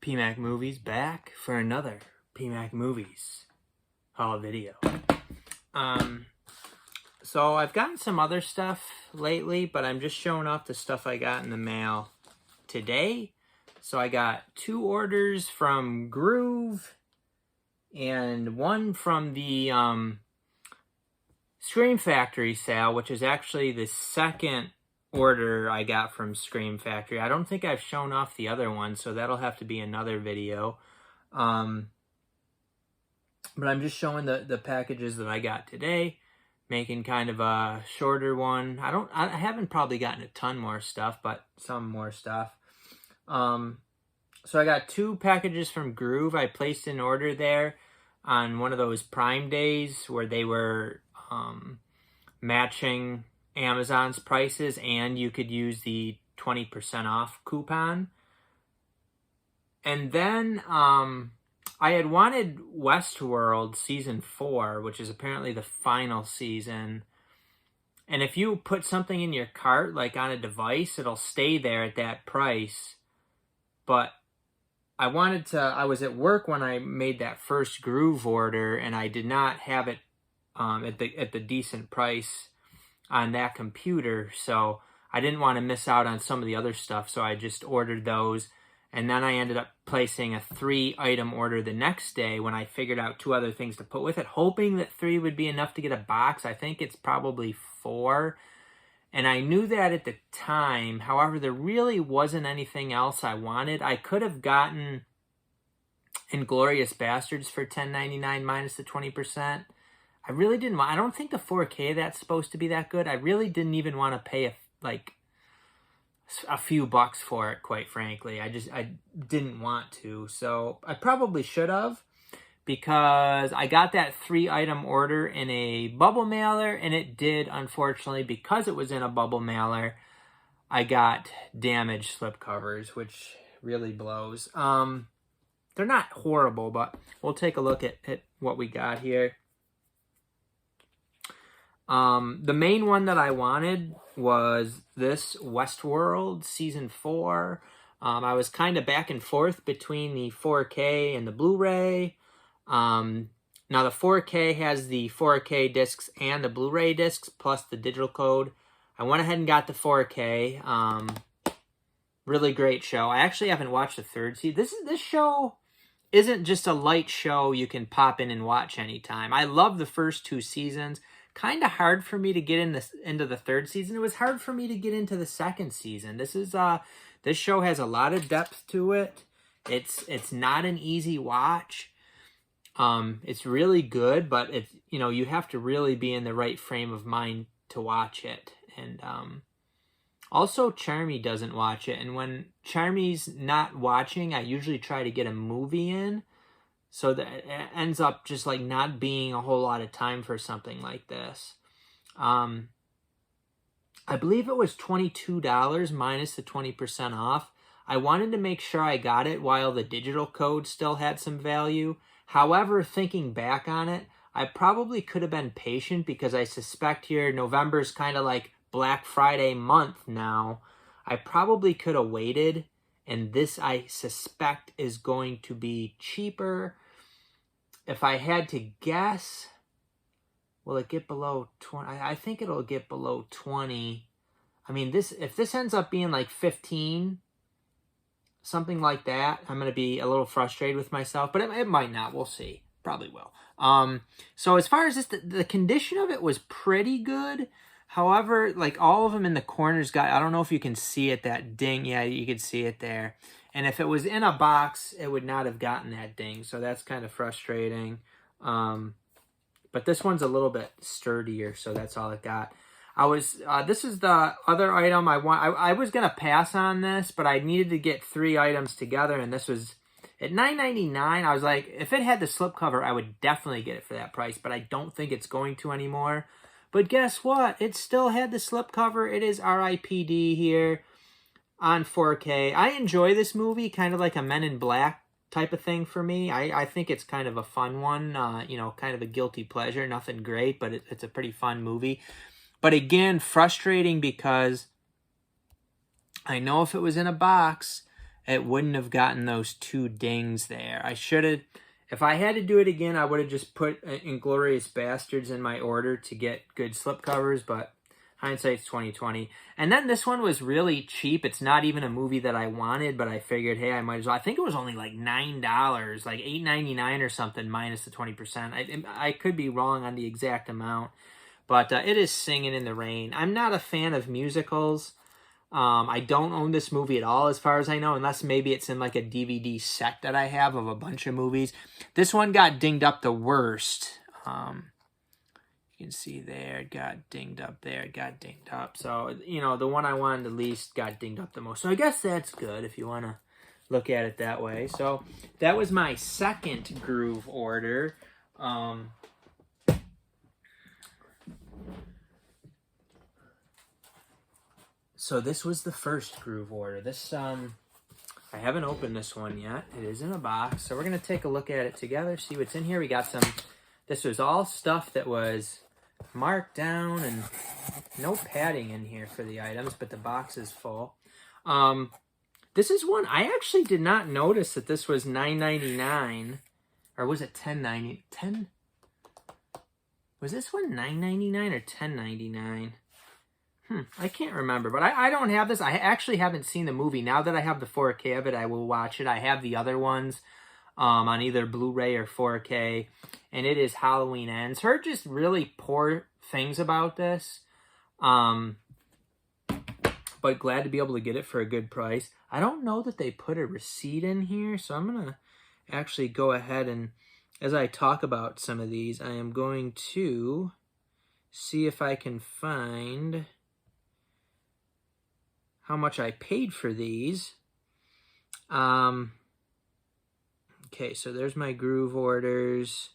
PMAC Movies back for another PMAC Movies haul video. So I've gotten some other stuff lately, but I'm just showing off the stuff I got in the mail today. So I got 2 orders from Gruv and one from the Scream Factory sale, which is actually the second order I got from Scream Factory. I don't think I've shown off the other one, so that'll have to be another video. But I'm just showing the packages that I got today, making kind of a shorter one. I haven't probably gotten a ton more stuff, but some more stuff. So I got 2 packages from Gruv. I placed an order there on one of those Prime days where they were matching Amazon's prices, and you could use the 20% off coupon. And then I had wanted Westworld season 4, which is apparently the final season. And if you put something in your cart, like on a device, it'll stay there at that price. But I was at work when I made that first Gruv order, and I did not have it at the decent price on that computer, so I didn't want to miss out on some of the other stuff, so I just ordered those. And then I ended up placing a 3-item order the next day when I figured out 2 other things to put with it, hoping that 3 would be enough to get a box. I think it's probably 4. And I knew that at the time. However, there really wasn't anything else I wanted. I could have gotten Inglourious Bastards for $10.99 minus the 20%. I really didn't want. I don't think the 4K that's supposed to be that good. I really didn't even want to pay a few bucks for it, quite frankly. I didn't want to. So I probably should have, because I got that 3-item order in a bubble mailer, and it did, unfortunately, because it was in a bubble mailer, I got damaged slipcovers, which really blows. They're not horrible, but we'll take a look at what we got here. The main one that I wanted was this Westworld season 4. I was kind of back and forth between the 4K and the Blu-ray. Now the 4K has the 4K discs and the Blu-ray discs plus the digital code. I went ahead and got the 4K. Really great show. I actually haven't watched the 3rd season. This show isn't just a light show you can pop in and watch anytime. I love the first 2 seasons. Kind of hard for me to get into the 3rd season. It was hard for me to get into the 2nd season. This show has a lot of depth to it. It's not an easy watch. It's really good, but you have to really be in the right frame of mind to watch it. And also Charmy doesn't watch it, and when Charmy's not watching, I usually try to get a movie in. So that it ends up just like not being a whole lot of time for something like this. I believe it was $22 minus the 20% off. I wanted to make sure I got it while the digital code still had some value. However, thinking back on it, I probably could have been patient, because I suspect here November's kind of like Black Friday month now. I probably could have waited, and this I suspect is going to be cheaper. If I had to guess, will it get below 20? I think it'll get below 20. I mean, if this ends up being like 15, something like that, I'm going to be a little frustrated with myself, but it might not. We'll see. Probably will. So as far as this, the condition of it was pretty good. However, like all of them in the corners I don't know if you can see it, that ding. Yeah, you can see it there. And if it was in a box, it would not have gotten that ding. So that's kind of frustrating. But this one's a little bit sturdier, so that's all it got. This is the other item I want. I was going to pass on this, but I needed to get 3 items together, and this was at $9.99. I was like, if it had the slipcover, I would definitely get it for that price, but I don't think it's going to anymore. But guess what? It still had the slipcover. It is RIPD here on 4K. I enjoy this movie, kind of like a Men in Black type of thing for me. I think it's kind of a fun one, kind of a guilty pleasure. Nothing great, but it's a pretty fun movie. But again, frustrating because I know if it was in a box, it wouldn't have gotten those 2 dings there. I should have, if I had to do it again, I would have just put Inglourious Bastards in my order to get good slipcovers, but hindsight's 20/20. And then this one was really cheap. It's not even a movie that I wanted, but I figured, hey, I might as well. I think it was only like $9, like $8.99 or something, minus the 20%. I could be wrong on the exact amount, but it is Singing in the Rain. I'm not a fan of musicals. I don't own this movie at all, as far as I know, unless maybe it's in like a DVD set that I have of a bunch of movies. This one got dinged up the worst. You can see there, it got dinged up there, it got dinged up. So, you know, the one I wanted the least got dinged up the most. So I guess that's good if you want to look at it that way. So that was my second Gruv order. So this was the first Gruv order. This, I haven't opened this one yet. It is in a box. So we're going to take a look at it together, see what's in here. We got some, this was all stuff that was marked down and no padding in here for the items, but the box is full. This is one, I actually did not notice that this was $9.99. Or was it $10.90? 10? Was this one $9.99 or $10.99? I can't remember, but I don't have this. I actually haven't seen the movie. Now that I have the 4K of it, I will watch it. I have the other ones on either Blu-ray or 4K, and it is Halloween Ends. Heard just really poor things about this, but glad to be able to get it for a good price. I don't know that they put a receipt in here, so I'm going to actually go ahead and, as I talk about some of these, I am going to see if I can find how much I paid for these. Okay, so there's my Gruv orders.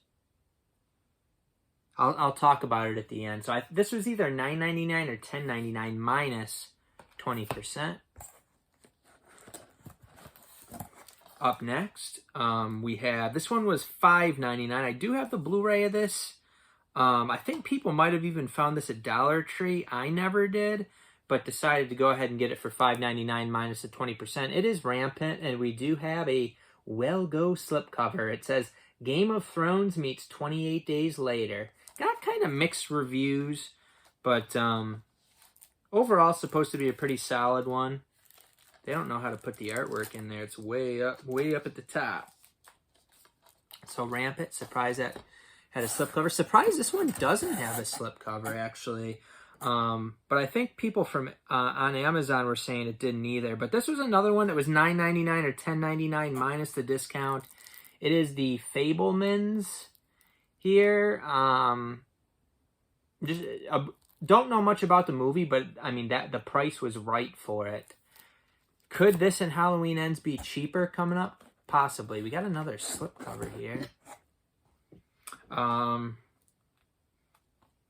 I'll talk about it at the end. So this was either $9.99 or $10.99 minus 20%. Up next, we have, this one was $5.99. I do have the Blu-ray of this. I think people might have even found this at Dollar Tree. I never did, but decided to go ahead and get it for $5.99 minus the 20%. It is Rampant, and we do have a Well Go slipcover. It says, Game of Thrones meets 28 Days Later. Got kind of mixed reviews, but overall supposed to be a pretty solid one. They don't know how to put the artwork in there. It's way up at the top. So Rampant, surprised that had a slipcover. Surprised this one doesn't have a slipcover, actually. But I think people from on Amazon were saying it didn't either. But this was another one that was $9.99 or $10.99 minus the discount. It is the Fabelmans here. Just don't know much about the movie, but I mean that the price was right for it. Could this and Halloween Ends be cheaper coming up? Possibly. We got another slipcover here.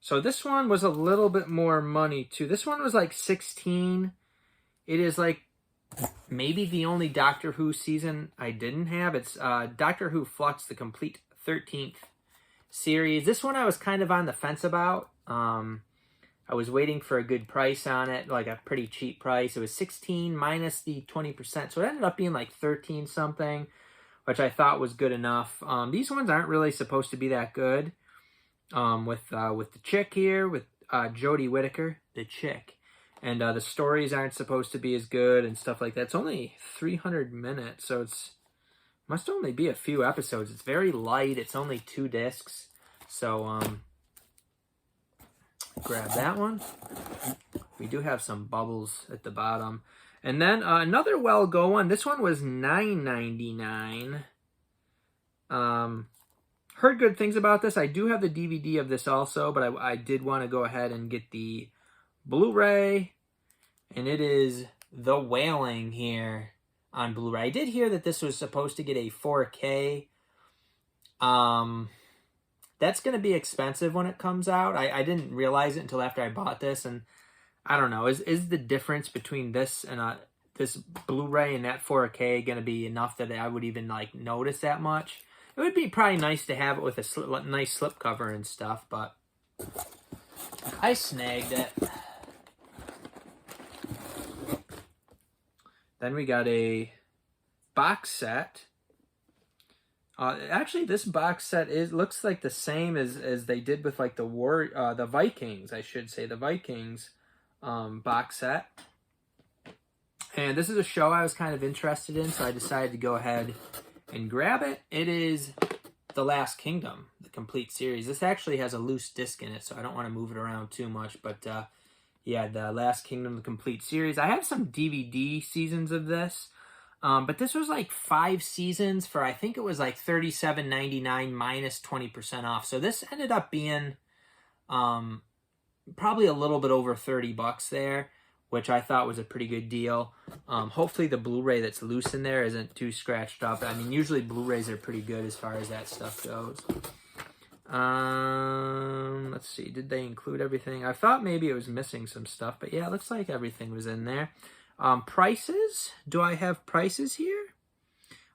So this one was a little bit more money too. This one was like $16. It is like maybe the only Doctor Who season I didn't have. It's Doctor Who Flux, the complete 13th series. This one I was kind of on the fence about. I was waiting for a good price on it, like a pretty cheap price. It was $16 minus the 20%, so it ended up being like 13 something, which I thought was good enough. These ones aren't really supposed to be that good. With the chick here, with Jodie Whittaker, the chick, and the stories aren't supposed to be as good and stuff like that. It's only 300 minutes, so it's must only be a few episodes. It's very light. It's only 2 discs, so grab that one. We do have some bubbles at the bottom, and then another Well Go one. This one was $9.99. Heard good things about this. I do have the DVD of this also, but I did want to go ahead and get the Blu-ray, and it is The Wailing here on Blu-ray. I did hear that this was supposed to get a 4K. That's going to be expensive when it comes out. I didn't realize it until after I bought this, and I don't know. Is the difference between this and this Blu-ray and that 4K going to be enough that I would even like notice that much? It would be probably nice to have it with a nice slipcover and stuff, but I snagged it. Then we got a box set. Actually, this box set looks like the same as they did with like the Vikings, I should say, the Vikings box set. And this is a show I was kind of interested in, so I decided to go ahead and grab it. It is The Last Kingdom, the complete series. This actually has a loose disc in it, so I don't want to move it around too much. But yeah, The Last Kingdom, the complete series. I have some DVD seasons of this. But this was like 5 seasons for, I think it was like $37.99 minus 20% off. So this ended up being probably a little bit over $30 there, which I thought was a pretty good deal. Hopefully the Blu-ray that's loose in there isn't too scratched up. I mean, usually Blu-rays are pretty good as far as that stuff goes. Let's see. Did they include everything? I thought maybe it was missing some stuff, but yeah, it looks like everything was in there. Prices. Do I have prices here?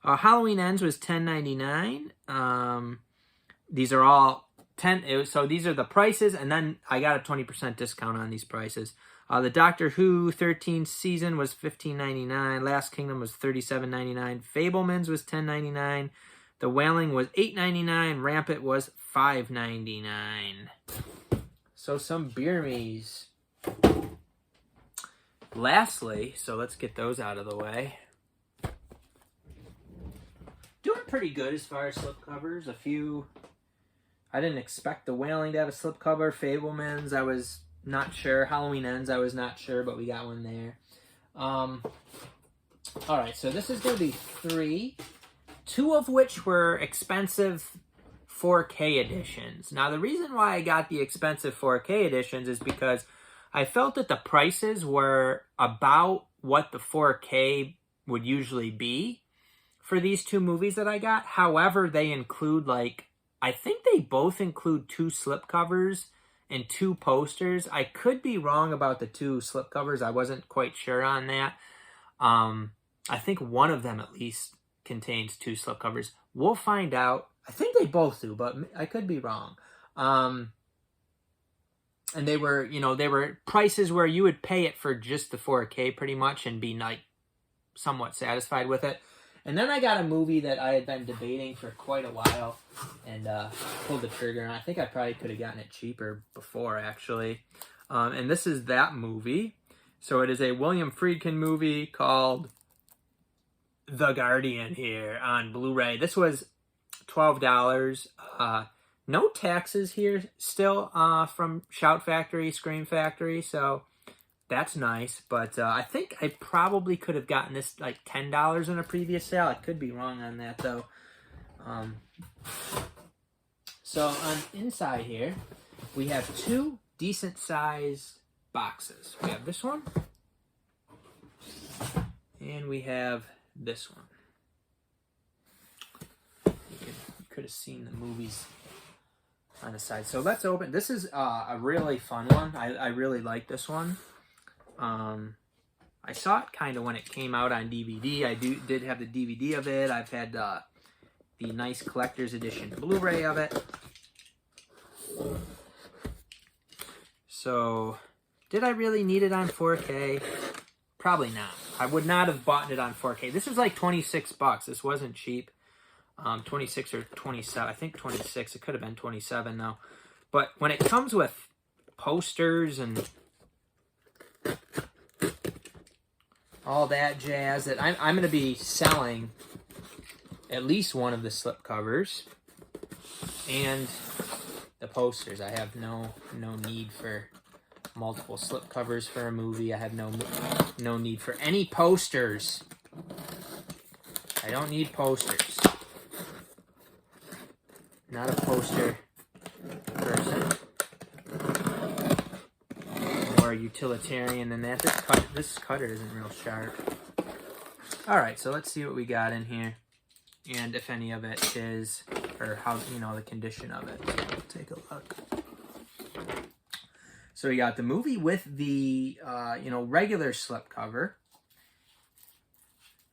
Halloween Ends was $10.99. These are all so these are the prices, and then I got a 20% discount on these prices. The Doctor Who 13th season was $15.99. Last Kingdom was $37.99. Fabelmans was $10.99. The Wailing was $8.99. Rampant was $5.99. So some beer me's. Lastly, so let's get those out of the way. Doing pretty good as far as slipcovers. A few. I didn't expect The Wailing to have a slipcover. Fabelmans, I was not sure. Halloween Ends, I was not sure, but we got one there. Alright, so this is going to be 3. 2 of which were expensive 4K editions. Now, the reason why I got the expensive 4K editions is because I felt that the prices were about what the 4K would usually be for these 2 movies that I got. However, they include, like, I think they both include 2 slipcovers and 2 posters. I could be wrong about the 2 slipcovers. I wasn't quite sure on that. I think one of them at least contains 2 slipcovers. We'll find out. I think they both do, but I could be wrong. And they were, they were prices where you would pay it for just the 4K pretty much and be like somewhat satisfied with it. And then I got a movie that I had been debating for quite a while and pulled the trigger. And I think I probably could have gotten it cheaper before, actually. And this is that movie. So it is a William Friedkin movie called The Guardian here on Blu-ray. This was $12. No taxes here still from Shout Factory, Scream Factory, so that's nice. But I think I probably could have gotten this like $10 in a previous sale. I could be wrong on that, though. So on inside here, we have 2 decent-sized boxes. We have this one, and we have this one. You could have seen the movies on the side. So let's open. This is a really fun one. I really like this one. I saw it kind of when it came out on DVD. I did have the DVD of it. I've had the nice collector's edition Blu-ray of it. So, did I really need it on 4K? Probably not. I would not have bought it on 4K. This was like $26. This wasn't cheap. 26 or 27. I think 26. It could have been 27 though. But when it comes with posters and all that jazz, that I'm going to be selling at least one of the slipcovers and the posters. I have no need for multiple slipcovers for a movie. I have no need for any posters. I don't need posters. Not a poster person. More utilitarian than that. This cutter isn't real sharp. Alright, so let's see what we got in here. And if any of it is, or how, the condition of it. So we'll take a look. So we got the movie with the, regular slipcover.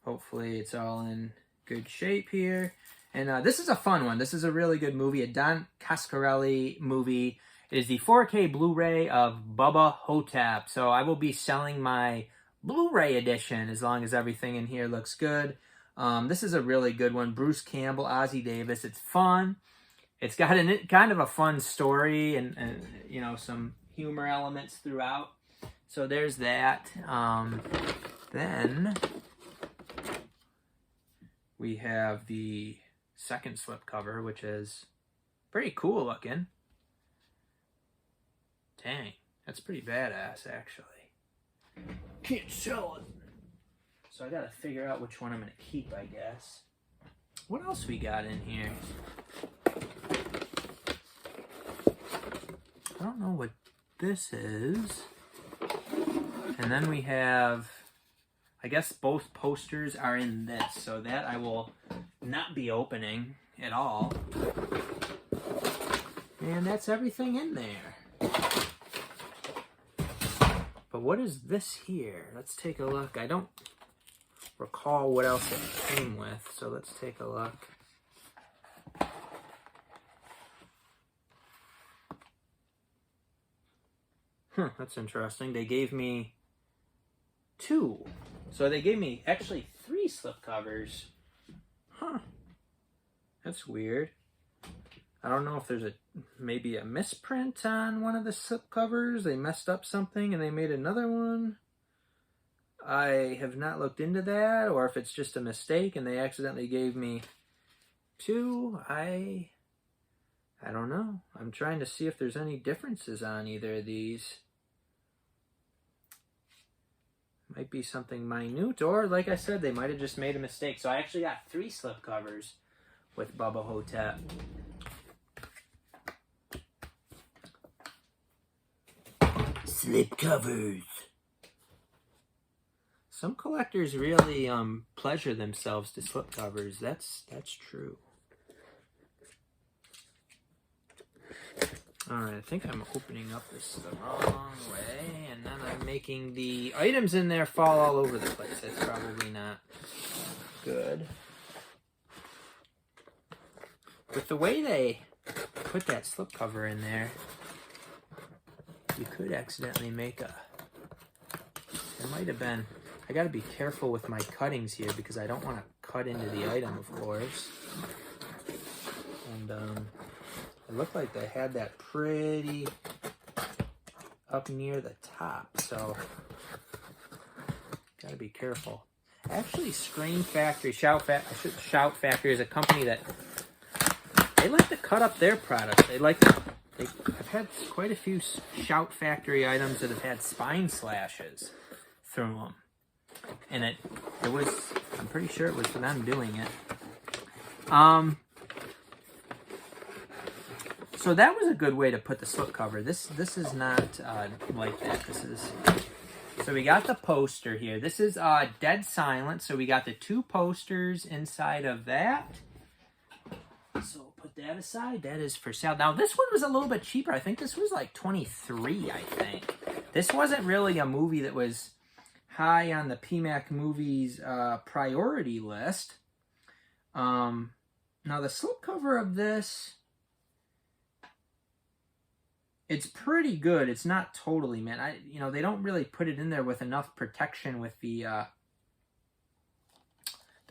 Hopefully it's all in good shape here. And this is a fun one. This is a really good movie, a Don Coscarelli movie. It is the 4K Blu-ray of Bubba Hotap. So I will be selling my Blu-ray edition as long as everything in here looks good. This is a really good one. Bruce Campbell, Ozzie Davis. It's fun. It's got kind of a fun story and you know, some humor elements throughout. So there's that. Then we have the second slipcover, which is pretty cool looking. Dang, that's pretty badass, actually. Can't sell it. So I gotta figure out which one I'm gonna keep, I guess. What else we got in here? I don't know what this is. And then we have, I guess both posters are in this, so that I will not be opening at all. And that's everything in there. But what is this here? Let's take a look. I don't recall what else it came with, so let's take a look. That's interesting. They gave me 2. So they gave me actually 3 slipcovers. That's weird. I don't know if there's maybe a misprint on one of the slipcovers. They messed up something and they made another one. I have not looked into that, or if it's just a mistake and they accidentally gave me 2. I don't know. I'm trying to see if there's any differences on either of these. Might be something minute, or like I said, they might have just made a mistake. So I actually got 3 slipcovers with Bubba Hotap. Slipcovers. Some collectors really pleasure themselves to slipcovers. That's true. Alright, I think I'm opening up this the wrong way, and then I'm making the items in there fall all over the place. That's probably not good. With the way they put that slipcover in there, you could accidentally make a... There might have been... I gotta be careful with my cuttings here because I don't want to cut into the item, of course. And, it looked like they had that pretty up near the top, so gotta be careful. Actually, Screen Factory, Shout Factory is a company that they like to cut up their products. I've had quite a few Shout Factory items that have had spine slashes through them, and it was, I'm pretty sure it was for them doing it. So that was a good way to put the slipcover. This is not like that. This is... So we got the poster here. This is Dead Silent. So we got the 2 posters inside of that. So we'll put that aside. That is for sale. Now this one was a little bit cheaper. I think this was like $23, I think. This wasn't really a movie that was high on the PMAC movies priority list. Now the slipcover of this... It's pretty good. It's not totally, man. You know, they don't really put it in there with enough protection with the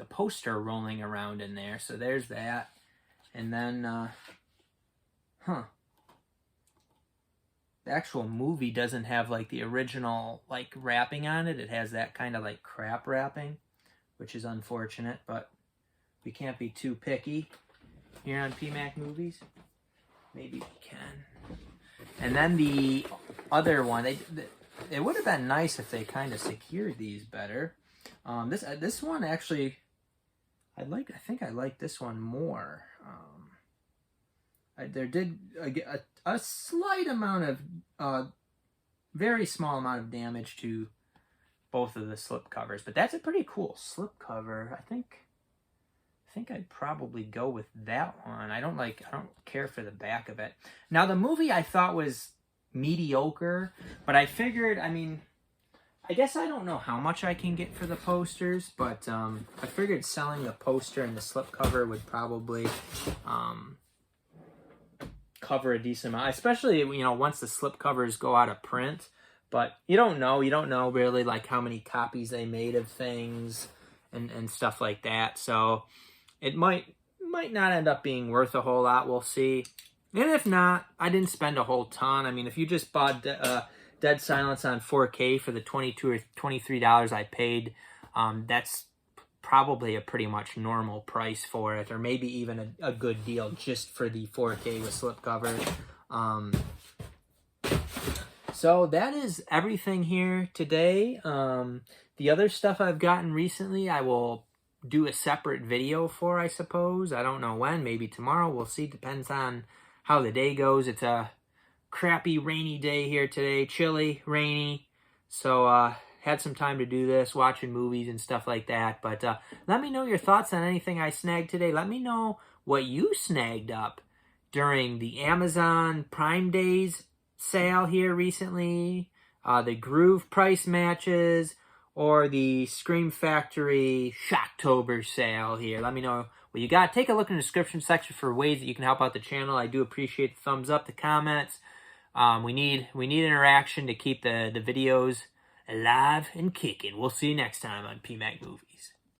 poster rolling around in there. So there's that. And then, the actual movie doesn't have like the original like wrapping on it. It has that kind of like crap wrapping, which is unfortunate, but we can't be too picky here on PMAC movies. Maybe we can. And then the other one, it would have been nice if they kind of secured these better. This one actually, I think I like this one more. There did a slight amount of, very small amount of damage to both of the slip covers, but that's a pretty cool slip cover. I think I'd probably go with that one. I don't care for the back of it. Now the movie I thought was mediocre, but I figured, I mean, I guess I don't know how much I can get for the posters, but I figured selling the poster and the slipcover would probably cover a decent amount, especially, you know, once the slipcovers go out of print. But you don't know really like how many copies they made of things and stuff like that. So it might not end up being worth a whole lot. We'll see. And if not, I didn't spend a whole ton. I mean, if you just bought Dead Silence on 4K for the $22 or $23 I paid, that's probably a pretty much normal price for it, or maybe even a good deal just for the 4K with slipcover. So that is everything here today. The other stuff I've gotten recently, I will do a separate video for, I suppose. I don't know when, maybe tomorrow. We'll see. Depends on how the day goes. It's a crappy rainy day here today. Chilly, rainy. So had some time to do this, watching movies and stuff like that. But let me know your thoughts on anything I snagged today. Let me know what you snagged up during the Amazon Prime Days sale here recently, the Gruv price matches, or the Scream Factory Shocktober sale here. Let me know what you got. Take a look in the description section for ways that you can help out the channel. I do appreciate the thumbs up, the comments. We need interaction to keep the videos alive and kicking. We'll see you next time on PMAC Movies.